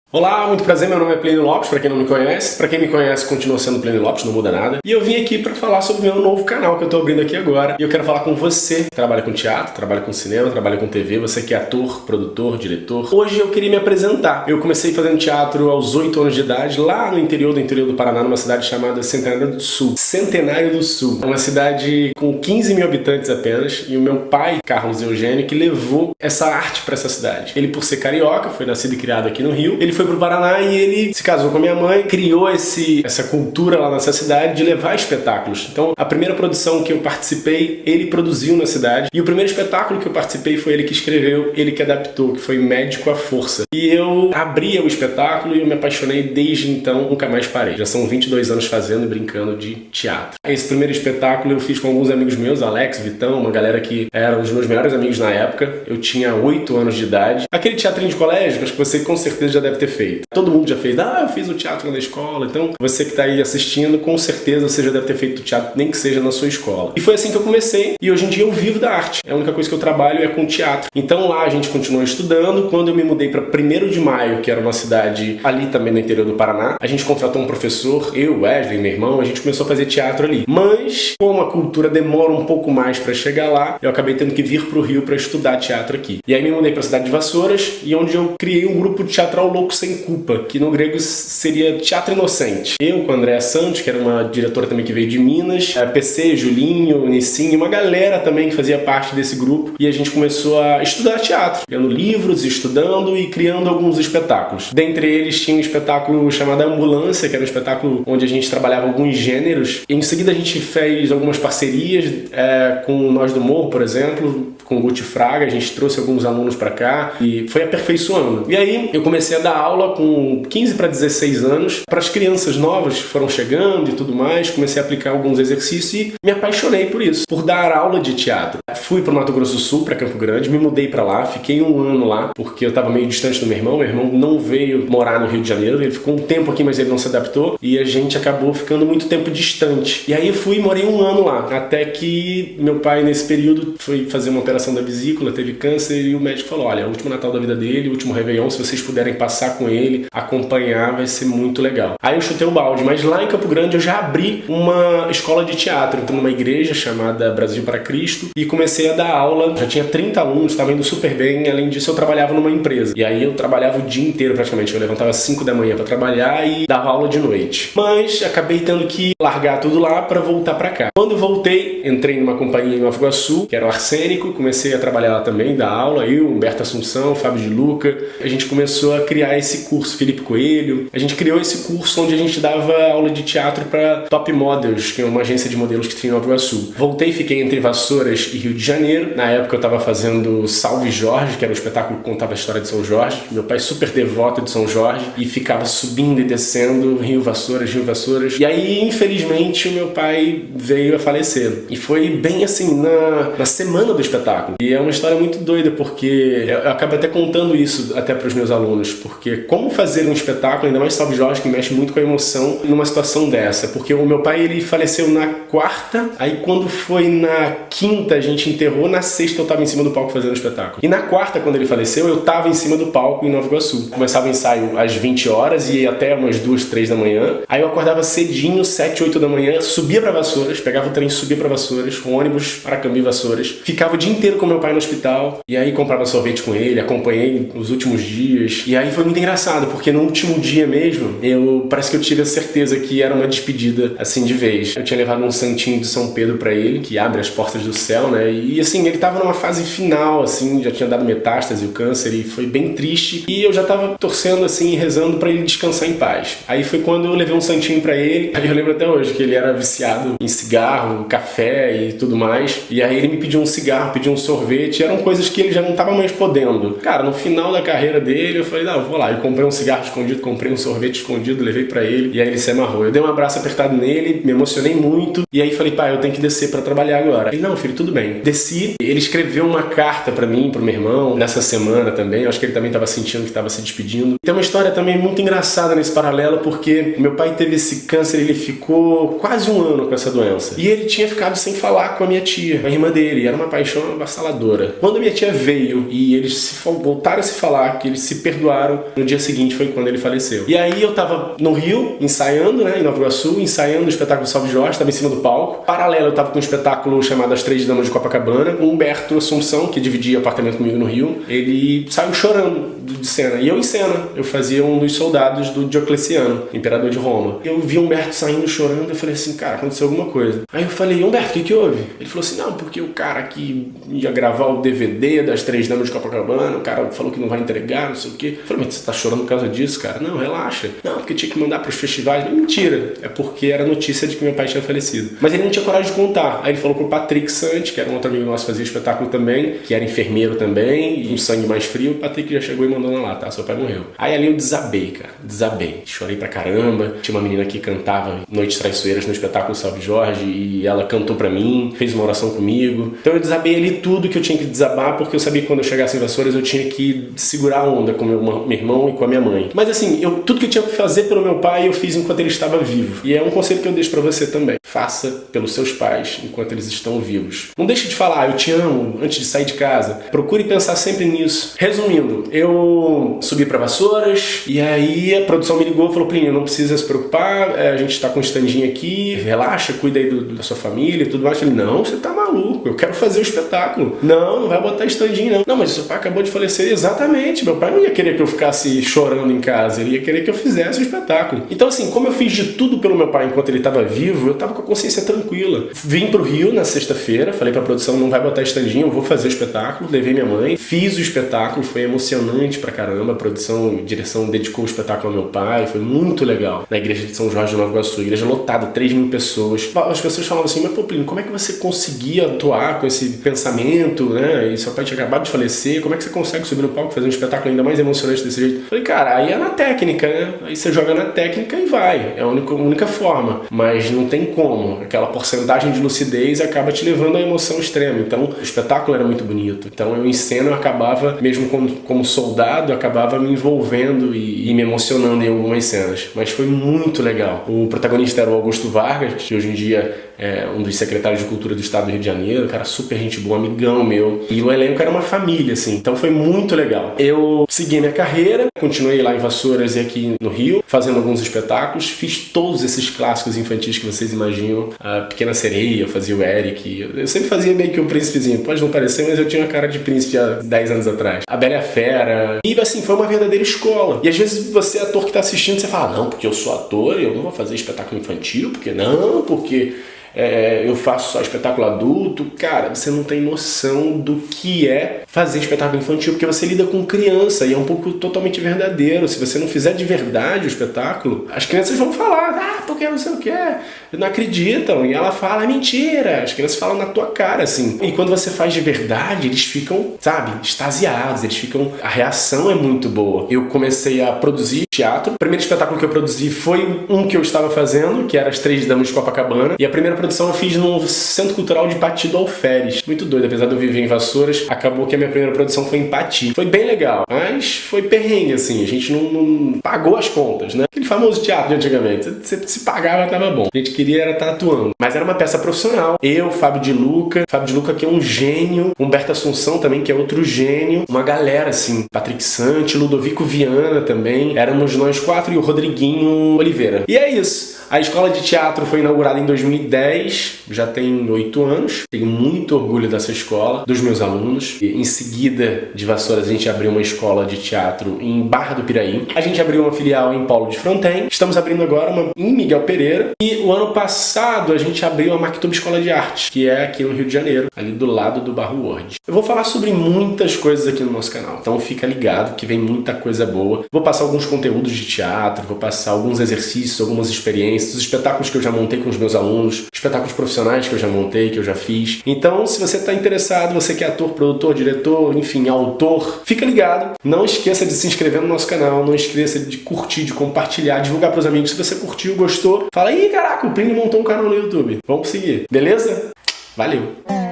Olá, muito prazer, meu nome é Plínio Lopes, pra quem não me conhece. Pra quem me conhece, continua sendo Plínio Lopes, não muda nada. E eu vim aqui pra falar sobre o meu novo canal que eu tô abrindo aqui agora. E eu quero falar com você que trabalha com teatro, trabalha com cinema, trabalha com TV, você que é ator, produtor, diretor. Hoje eu queria me apresentar. Eu comecei fazendo teatro aos 8 anos de idade, lá no interior do Paraná, numa cidade chamada Centenário do Sul. Centenário do Sul. É uma cidade com 15 mil habitantes apenas. E o meu pai, Carlos Eugênio, que levou essa arte pra essa cidade. Ele, por ser carioca, foi nascido e criado aqui no Rio. Ele foi pro Paraná e ele se casou com a minha mãe, criou essa cultura lá nessa cidade de levar espetáculos. Então, a primeira produção que eu participei, ele produziu na cidade. E o primeiro espetáculo que eu participei foi ele que escreveu, ele que adaptou, que foi Médico à Força. E eu abria o espetáculo e eu me apaixonei desde então, nunca mais parei. Já são 22 anos fazendo e brincando de teatro. Esse primeiro espetáculo eu fiz com alguns amigos meus, Alex, Vitão, uma galera que eram os meus melhores amigos na época. Eu tinha 8 anos de idade. Aquele teatrinho de colégio, acho que você com certeza já deve ter feito. Todo mundo já fez, eu fiz o teatro na escola. Então, você que está aí assistindo, com certeza você já deve ter feito teatro, nem que seja na sua escola. E foi assim que eu comecei, e hoje em dia eu vivo da arte. A única coisa que eu trabalho é com teatro. Então lá a gente continuou estudando. Quando eu me mudei para 1º de Maio, que era uma cidade ali também no interior do Paraná, a gente contratou um professor, eu, Wesley, meu irmão, a gente começou a fazer teatro ali. Mas, como a cultura demora um pouco mais para chegar lá, eu acabei tendo que vir pro Rio para estudar teatro aqui. E aí me mudei para a cidade de Vassouras, e onde eu criei um grupo teatral Louco Sem Culpa, que no grego seria Teatro Inocente. Eu com a Andréa Santos, que era uma diretora também que veio de Minas, a PC, Julinho, Nissinho, uma galera também que fazia parte desse grupo, e a gente começou a estudar teatro, lendo livros, estudando e criando alguns espetáculos. Dentre eles tinha um espetáculo chamado Ambulância, que era um espetáculo onde a gente trabalhava alguns gêneros. Em seguida a gente fez algumas parcerias com Nós do Morro, por exemplo, com o Guti Fraga, a gente trouxe alguns alunos para cá e foi aperfeiçoando. E aí eu comecei a dar aula com 15 para 16 anos para as crianças novas que foram chegando e tudo mais. Comecei a aplicar alguns exercícios e me apaixonei por isso, por dar aula de teatro. Fui para o Mato Grosso do Sul, para Campo Grande, me mudei para lá, fiquei um ano lá, porque eu estava meio distante do meu irmão. Meu irmão não veio morar no Rio de Janeiro, ele ficou um tempo aqui, mas ele não se adaptou e a gente acabou ficando muito tempo distante. E aí eu fui e morei um ano lá, até que meu pai nesse período foi fazer uma operação da vesícula, teve câncer e o médico falou, olha, é o último Natal da vida dele, o último Réveillon, se vocês puderem passar com ele, acompanhar, vai ser muito legal. Aí eu chutei o balde, mas lá em Campo Grande eu já abri uma escola de teatro, então numa igreja chamada Brasil para Cristo, e comecei a dar aula, já tinha 30 alunos, estava indo super bem, além disso eu trabalhava numa empresa, e aí eu trabalhava o dia inteiro praticamente, eu levantava às 5 da manhã para trabalhar e dava aula de noite. Mas acabei tendo que largar tudo lá para voltar para cá. Quando eu voltei, entrei numa companhia em Nova Iguaçu, que era o Arsênico, comecei a trabalhar lá também, dar aula, eu, Humberto Assunção, Fábio de Luca, a gente começou a criar esse curso, Felipe Coelho, a gente criou esse curso onde a gente dava aula de teatro para Top Models, que é uma agência de modelos que tinha em Nova Iguaçu. Voltei, fiquei entre Vassouras e Rio de Janeiro. Na época eu estava fazendo Salve Jorge, que era um espetáculo que contava a história de São Jorge. Meu pai super devoto de São Jorge e ficava subindo e descendo Rio Vassouras, Rio Vassouras. E aí, infelizmente, o meu pai veio a falecer. E foi bem assim, na semana do espetáculo. E é uma história muito doida, porque eu acabo até contando isso até para os meus alunos, porque como fazer um espetáculo, ainda mais Salve Jorge, que mexe muito com a emoção, numa situação dessa? Porque o meu pai, ele faleceu na quarta, aí quando foi na quinta a gente enterrou, na sexta eu tava em cima do palco fazendo o espetáculo. E na quarta, quando ele faleceu, eu tava em cima do palco em Nova Iguaçu. Começava o ensaio às 20 horas e ia até umas 2, 3 da manhã. Aí eu acordava cedinho, 7, 8 da manhã, subia pra Vassouras, pegava o trem, subia pra Vassouras, com ônibus para Cambi Vassouras. Ficava o dia inteiro com meu pai no hospital, e aí comprava sorvete com ele, acompanhei os últimos dias. E aí foi muito engraçado, porque no último dia mesmo, parece que eu tive a certeza que era uma despedida, assim, de vez. Eu tinha levado um santinho de São Pedro pra ele, que abre as portas do céu, né? E assim, ele tava numa fase final, assim, já tinha dado metástase, o câncer, e foi bem triste. E eu já tava torcendo, assim, rezando pra ele descansar em paz. Aí foi quando eu levei um santinho pra ele. Aí eu lembro até hoje que ele era viciado em cigarro, café e tudo mais. E aí ele me pediu um cigarro, pediu um sorvete. Eram coisas que ele já não tava mais podendo. Cara, no final da carreira dele, eu falei, não, eu vou lá. Eu comprei um cigarro escondido, comprei um sorvete escondido, levei pra ele. E aí ele se amarrou. Eu dei um abraço apertado nele, me emocionei muito. E aí falei, pai, eu tenho que descer pra trabalhar agora. Ele, não, filho, tudo bem. Desci. Ele escreveu uma carta pra mim, pro meu irmão, nessa semana também. Eu acho que ele também tava sentindo que tava se despedindo. Tem uma história também muito engraçada nesse paralelo, porque meu pai teve esse câncer, ele ficou quase um ano com essa doença. E ele tinha ficado sem falar com a minha tia, a irmã dele. Era uma paixão avassaladora. Quando minha tia veio e eles voltaram a se falar, que eles se perdoaram, no dia seguinte foi quando ele faleceu. E aí eu tava no Rio, ensaiando, né, em Nova Iguaçu, ensaiando o espetáculo Salve Jorge, tava em cima do palco. Paralelo, eu tava com um espetáculo chamado As Três Damas de Copacabana. O Humberto Assunção, que dividia apartamento comigo no Rio, ele saiu chorando de cena. E eu em cena. Eu fazia um dos soldados do Diocleciano, imperador de Roma. Eu vi o Humberto saindo chorando, eu falei assim, cara, aconteceu alguma coisa. Aí eu falei, Humberto, o que houve? Ele falou assim, não, porque o cara que ia gravar o DVD das Três Damas de Copacabana, o cara falou que não vai entregar, não sei o quê. Eu falei, mas você tá chorando por causa disso, cara? Não, relaxa. Não, porque tinha que mandar pros festivais. Não, mentira. É porque era notícia de que meu pai tinha falecido. Mas ele não tinha coragem de contar. Aí ele falou pro Patrick Sante, que era um outro amigo nosso que fazia espetáculo também, que era enfermeiro também, e um sangue mais frio. O Patrick já chegou e mandou na lata, tá? Seu pai morreu. Aí ali eu desabei, cara. Desabei. Chorei pra caramba. Tinha uma menina que cantava Noites Traiçoeiras no espetáculo Salve Jorge e ela cantou pra mim, fez uma oração comigo. Então eu desabei ali tudo que eu tinha que desabar, porque eu sabia que quando eu chegasse em Vassouras eu tinha que segurar a onda com meu irmão e com a minha mãe. Mas assim, tudo que eu tinha que fazer pelo meu pai eu fiz enquanto ele estava vivo. E é um conselho que eu deixo pra você também. Faça pelos seus pais enquanto eles estão vivos. Não deixe de falar, eu te amo, antes de sair de casa. Procure pensar sempre nisso. Resumindo, eu subi pra Vassouras e aí a produção me ligou e falou, Plínio, não precisa se preocupar, a gente tá com um standinho aqui, relaxa, cuida aí da sua família e tudo mais. Eu falei, não, você tá maluco, eu quero fazer o espetáculo. Não vai botar standinho não. Não, mas seu pai acabou de falecer. Exatamente, meu pai não ia querer que eu ficasse chorando em casa, ele ia querer que eu fizesse o espetáculo. Então assim, como eu fiz de tudo pelo meu pai enquanto ele estava vivo, eu tava com a consciência tranquila. Vim pro Rio na sexta-feira, falei pra produção, não vai botar standinho, eu vou fazer o espetáculo. Levei minha mãe, fiz o espetáculo, foi emocionante pra caramba. A produção, a direção dedicou o espetáculo ao meu pai, foi muito legal. Na igreja de São Jorge de Nova Iguaçu, igreja lotada, 3.000 pessoas. As pessoas falavam assim, mas pô, Plínio, como é que você conseguia atuar com esse pensamento, né? E seu pai tinha acabado de falecer, como é que você consegue subir no palco e fazer um espetáculo ainda mais emocionante desse jeito? Falei, cara, aí é na técnica, né? Aí você joga na técnica e vai. É a única forma. Mas não tem como. Aquela porcentagem de lucidez acaba te levando à emoção extrema. Então, o espetáculo era muito bonito. Então, eu em cena, eu acabava, mesmo como soldado, eu acabava me envolvendo e me emocionando em algumas cenas. Mas foi muito legal. O protagonista era o Augusto Vargas, que hoje em dia é um dos secretários de cultura do estado do Rio de Janeiro, cara super gente boa, amigão meu. E o elenco era uma família, assim. Então foi muito legal. Eu segui minha carreira, continuei lá em Vassouras e aqui no Rio, fazendo alguns espetáculos. Fiz todos esses clássicos infantis que vocês imaginam. A Pequena Sereia, eu fazia o Eric. Eu sempre fazia meio que um príncipezinho. Pode não parecer, mas eu tinha uma cara de príncipe há 10 anos atrás. A Bela e a Fera. E assim, foi uma verdadeira escola. E às vezes você, ator que tá assistindo, você fala, não, porque eu sou ator, eu não vou fazer espetáculo infantil, porque não, porque eu faço só espetáculo adulto. Cara, você não tem noção do que é fazer espetáculo infantil, porque você lida com criança e é um pouco totalmente verdadeiro. Se você não fizer de verdade o espetáculo, as crianças vão falar, porque não sei o que, não acreditam. E ela fala, é mentira. As crianças falam na tua cara, assim. E quando você faz de verdade, eles ficam, sabe, extasiados, a reação é muito boa. Eu comecei a produzir teatro. O primeiro espetáculo que eu produzi foi um que eu estava fazendo, que era As Três Damas de Copacabana. E a primeira produção eu fiz no Centro Cultural de Pati do Alferes. Muito doido, apesar de eu viver em Vassouras, acabou que a minha primeira produção foi em Pati. Foi bem legal, mas foi perrengue, assim. A gente não pagou as contas, né? Aquele famoso teatro de antigamente. Você se pagava, tava bom. A gente queria era estar atuando. Mas era uma peça profissional. Eu, Fábio de Luca que é um gênio. Humberto Assunção também, que é outro gênio. Uma galera, assim. Patrick Sante, Ludovico Viana também. Éramos nós 4 e o Rodriguinho Oliveira. E é isso. A escola de teatro foi inaugurada em 2010, já tem 8 anos. Tenho muito orgulho dessa escola, dos meus alunos. E em seguida de Vassouras, a gente abriu uma escola de teatro em Barra do Piraí. A gente abriu uma filial em Paulo de Fronten. Estamos abrindo agora uma em Miguel Pereira. E o ano passado, a gente abriu a Mactuba Escola de Arte, que é aqui no Rio de Janeiro, ali do lado do Barro World. Eu vou falar sobre muitas coisas aqui no nosso canal, então fica ligado que vem muita coisa boa. Vou passar alguns conteúdos de teatro, vou passar alguns exercícios, algumas experiências, os espetáculos que eu já montei com os meus alunos, espetáculos profissionais que eu já montei, que eu já fiz. Então, se você está interessado, você que é ator, produtor, diretor, enfim, autor, fica ligado. Não esqueça de se inscrever no nosso canal, não esqueça de curtir, de compartilhar, divulgar para os amigos. Se você curtiu, gostou, fala aí, caraca, o Plínio montou um canal no YouTube. Vamos seguir, beleza? Valeu!